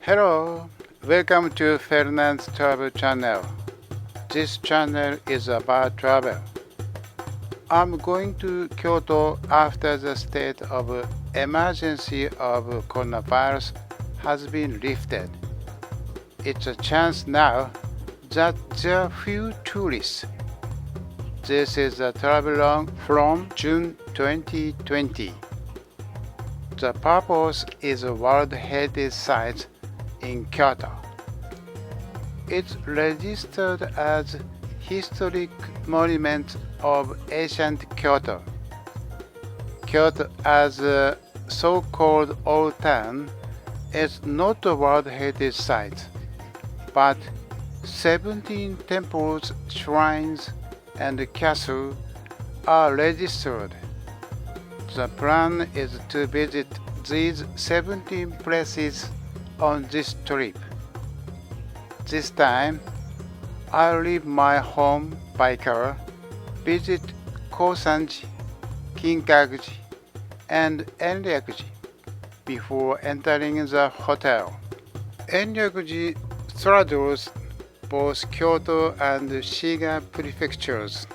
Hello, welcome to Fernando-travel channel. This channel is about travel. I'm going to Kyoto after the state of emergency of coronavirus has been lifted. It's a chance now that there are few tourists. This is a travelogue from June 2020. The purpose is a World Heritage Site in Kyoto. It's registered as Historic Monument of Ancient Kyoto. Kyoto as a so-called Old Town is not a World Heritage Site, but 17 temples, shrines, and castles are registered. The plan is to visit these 17 places on this trip. This time, I'll leave my home by car, visit Kozan-ji, Kinkaku-ji, and Enryaku-ji before entering the hotel. Enryaku-ji straddles both Kyoto and Shiga prefectures.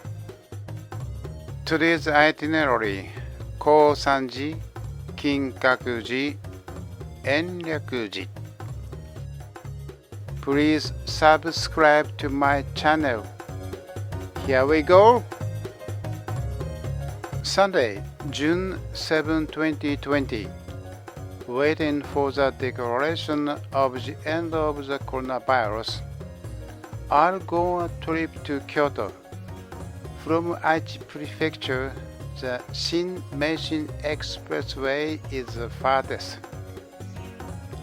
Today's itinerary: Kozan-ji, Kinkaku-ji, Enryaku-ji. Please subscribe to my channel. Here we go! Sunday, June 7, 2020. Waiting for the declaration of the end of the coronavirus. I'll go on a trip to Kyoto. From Aichi Prefecture, the Shin-Meishin Expressway is the farthest.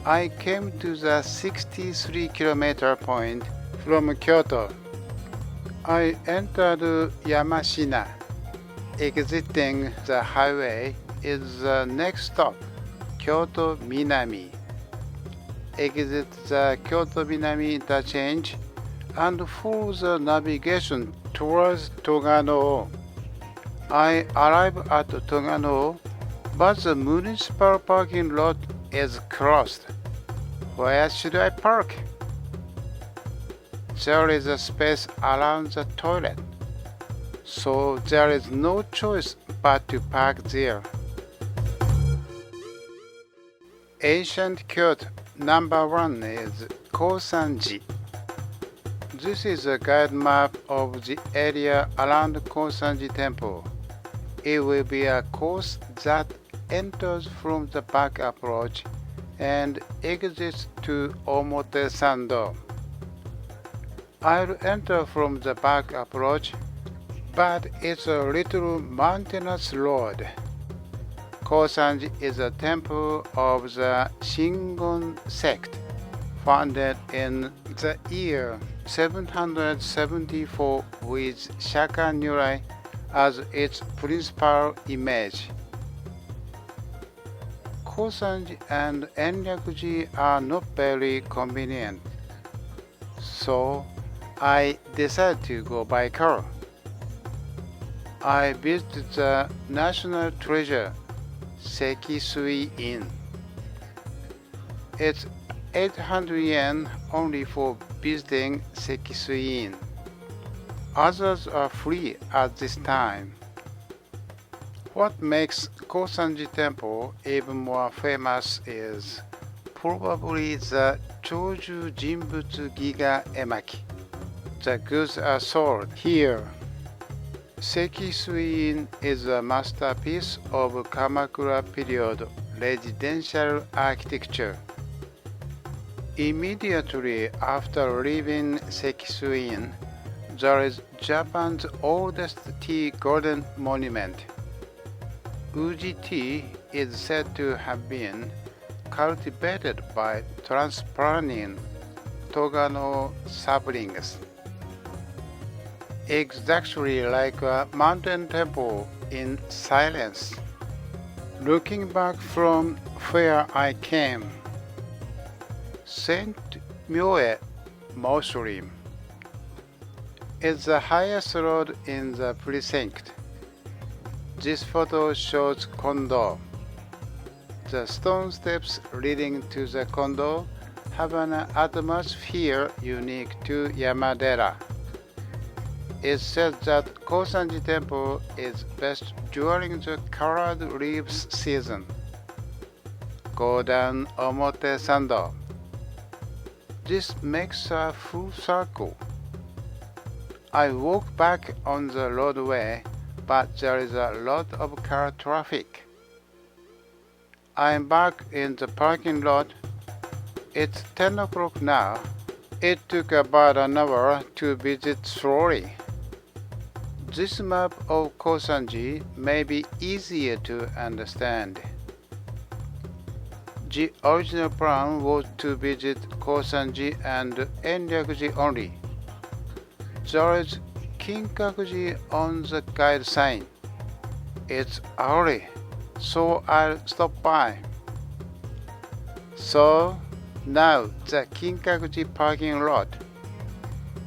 I came to the 63-kilometer point from Kyoto. I entered Yamashina. Exiting the highway is the next stop, Kyoto Minami. Exit the Kyoto Minami interchange and follow the navigation towards Togano. I arrive at Togano, but the municipal parking lot is closed. Where should I park? There is a space around the toilet, so there is no choice but to park there. Ancient Kyoto number 1 is Kozan-ji. This is a guide map of the area around Kozan-ji Temple. It will be a course that enters from the back approach and exits to Omotesando. I'll enter from the back approach, but it's a little mountainous road. Kozan-ji is a temple of the Shingon sect, founded in the year 774 with Shaka Nyurai as its principal image. Kozan-ji and Enryaku-ji are not very convenient, so I decided to go by car. I visited the national treasure, Sekisui Inn. It's 800 yen only for visiting Sekisui Inn. Others are free at this time. What makes Kozan-ji Temple even more famous is probably the Choju Jinbutsu Giga Emaki. The goods are sold here. Sekisui Inn is a masterpiece of Kamakura period residential architecture. Immediately after leaving Sekisui Inn, there is Japan's oldest tea garden monument. Uji tea is said to have been cultivated by transplanting Togano saplings. Exactly like a mountain temple in silence. Looking back from where I came, Saint Myoe Mausoleum is the highest road in the precinct. This photo shows Kondo. The stone steps leading to the Kondo have an atmosphere unique to Yamadera. It says that Kozan-ji temple is best during the colored leaves season. Go down Omote Sando. This makes a full circle. I walk back on the roadway, but there is a lot of car traffic. I'm back in the parking lot. It's 10 o'clock now. It took about an hour to visit slowly. This map of Kozan-ji may be easier to understand. The original plan was to visit Kozan-ji and Enryaku-ji only. There is Kinkaku-ji on the guide sign. It's early, so I'll stop by. So now the Kinkaku-ji parking lot.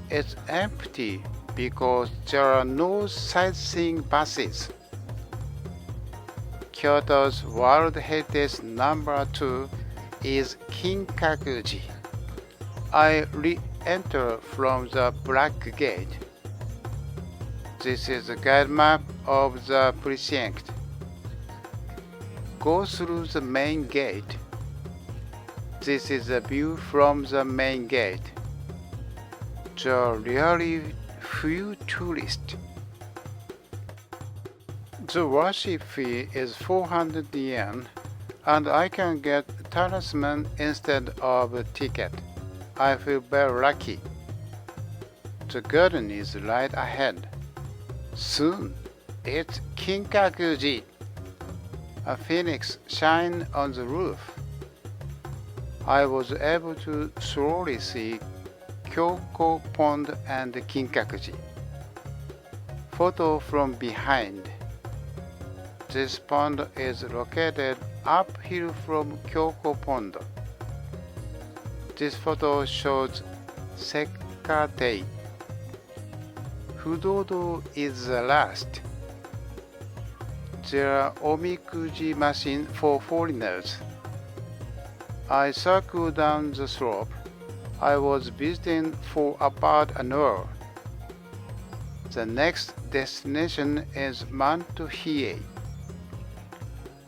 It's empty because there are no sightseeing buses. Kyoto's World Heritage number 2 is Kinkaku-ji. I re-enter from the black gate. This is a guide map of the precinct. Go through the main gate. This is a view from the main gate. There are really few tourists. The worship fee is 400 yen, and I can get talisman instead of a ticket. I feel very lucky. The garden is right ahead. Soon, it's Kinkaku-ji. A phoenix shines on the roof. I was able to slowly see Kyoko Pond and Kinkaku-ji. Photo from behind. This pond is located uphill from Kyoko Pond. This photo shows Sekkatei. Fudodo is the last. There are omikuji machines for foreigners. I circled down the slope. I was visiting for about an hour. The next destination is Mount Hiei.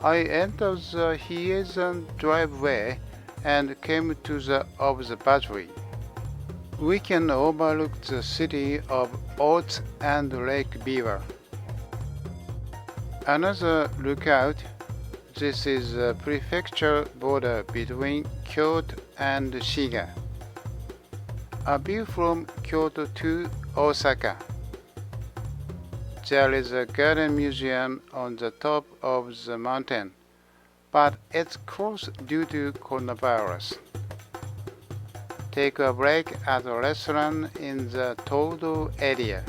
I entered the Hiei driveway and came to the observatory. We can overlook the city of Oats and Lake Biwa. Another lookout. This is the prefecture border between Kyoto and Shiga. A view from Kyoto to Osaka. There is a garden museum on the top of the mountain, but it's closed due to coronavirus. Take a break at a restaurant in the Todo area.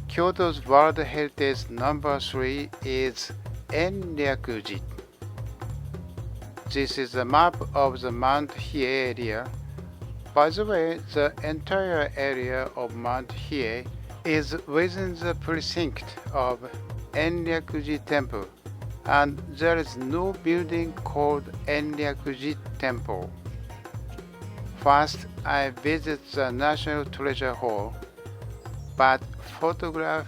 Kyoto's World Heritage number 3 is Enryaku-ji. This is a map of the Mount Hiei area. By the way, the entire area of Mount Hiei is within the precinct of Enryaku-ji Temple, and there is no building called Enryaku-ji Temple. First, I visit the National Treasure Hall, but photograph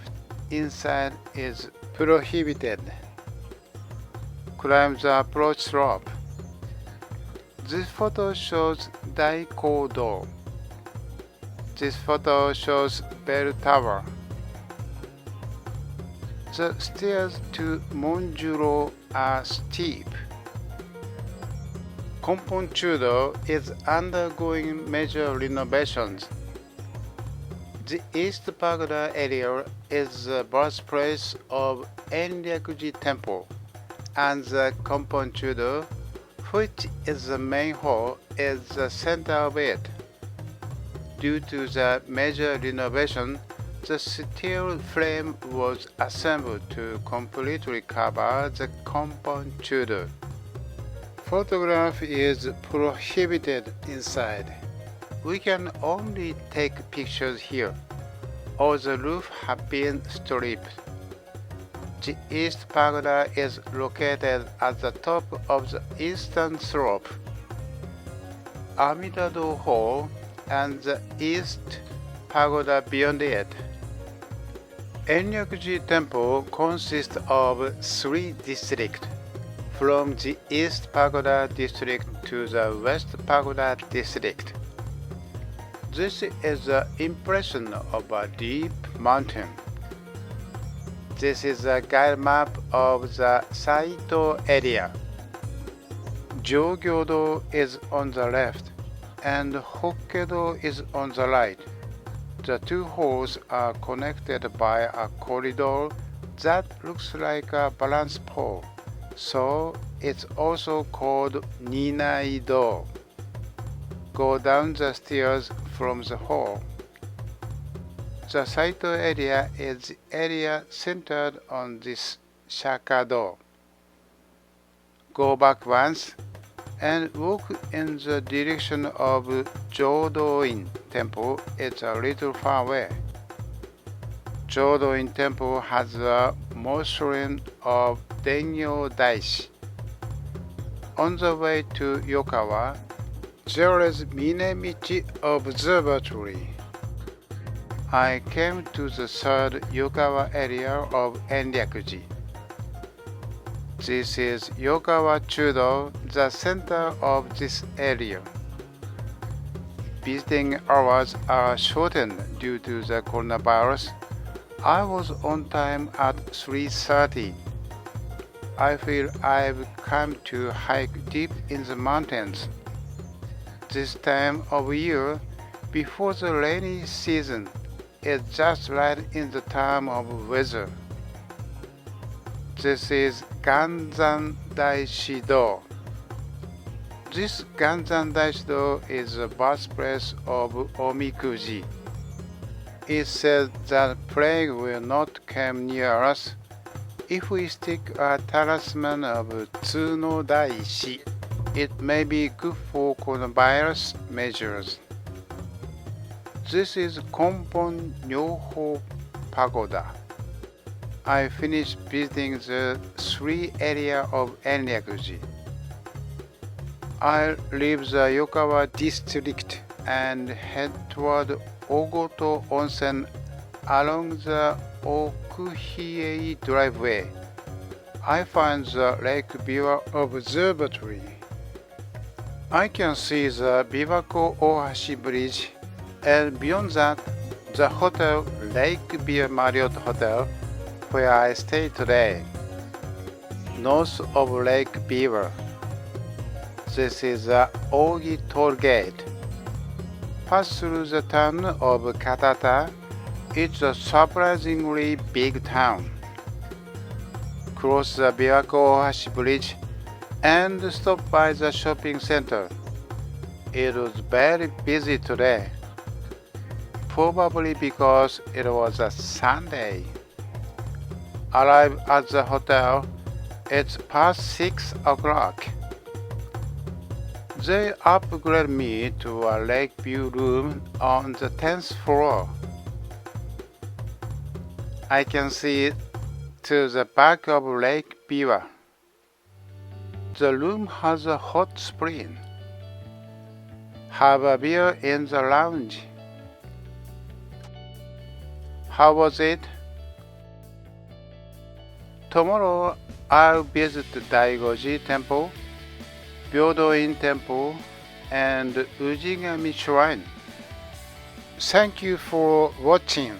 inside is prohibited. Climb the approach slope. This photo shows Daikodo. This photo shows Bell Tower. The stairs to Monjuro are steep. Komponchudo is undergoing major renovations. The East Pagoda area is the birthplace of Enryaku-ji Temple, and the Komponchudo, which is the main hall, is the center of it. Due to the major renovation, the steel frame was assembled to completely cover the Komponchudo. Photograph is prohibited inside. We can only take pictures here. All the roof have been stripped. The East Pagoda is located at the top of the eastern slope. Amida-do Hall and the East Pagoda beyond it. Enryaku-ji Temple consists of 3 districts, from the East Pagoda district to the West Pagoda district. This is the impression of a deep mountain. This is a guide map of the Saito area. Jogyo-do is on the left and Hokke-do is on the right. The 2 halls are connected by a corridor that looks like a balance pole, so it's also called Ninai-do. Go down the stairs from the hall. The Saito area is the area centered on this Shaka-do. Go back once and walk in the direction of Jodo-in Temple. It's a little far away. Jodo-in Temple has a mausoleum of Dengyo Daishi. On the way to Yokawa, there is Minemichi Observatory. I came to the 3rd Yokawa area of Enryaku-ji. This is Yokawa-chudo, the center of this area. Visiting hours are shortened due to the coronavirus. I was on time at 3:30. I feel I've come to hike deep in the mountains. This time of year, before the rainy season, is just right in the time of weather. This is Ganzan-daishi-do. This Ganzan-daishi-do is the birthplace of Omikuji. It says that plague will not come near us if we stick a talisman of Tsuno-daishi. It may be good for coronavirus measures. This is Konpon Nyoho Pagoda. I finished visiting the 3 area of Enryaku-ji. I'll leave the Yokawa district and head toward Ogoto Onsen along the Okuhiei driveway. I find the Lake Biwa Observatory. I can see the Biwako Ohashi Bridge, and beyond that, the hotel Lake Biwa Marriott Hotel, where I stay today, north of Lake Biwa. This is the Ogi Toll Gate. Pass through the town of Katata. It's a surprisingly big town. Cross the Biwako Ohashi Bridge and stop by the shopping center. It was very busy today, probably because it was a Sunday. Arrive at the hotel, it's past 6 o'clock. They upgrade me to a lake view room on the 10th floor. I can see to the back of Lake Biwa. The room has a hot spring. Have a beer in the lounge. How was it? Tomorrow I'll visit Daigo-ji Temple, Byodo-in Temple, and Ujigami Shrine. Thank you for watching.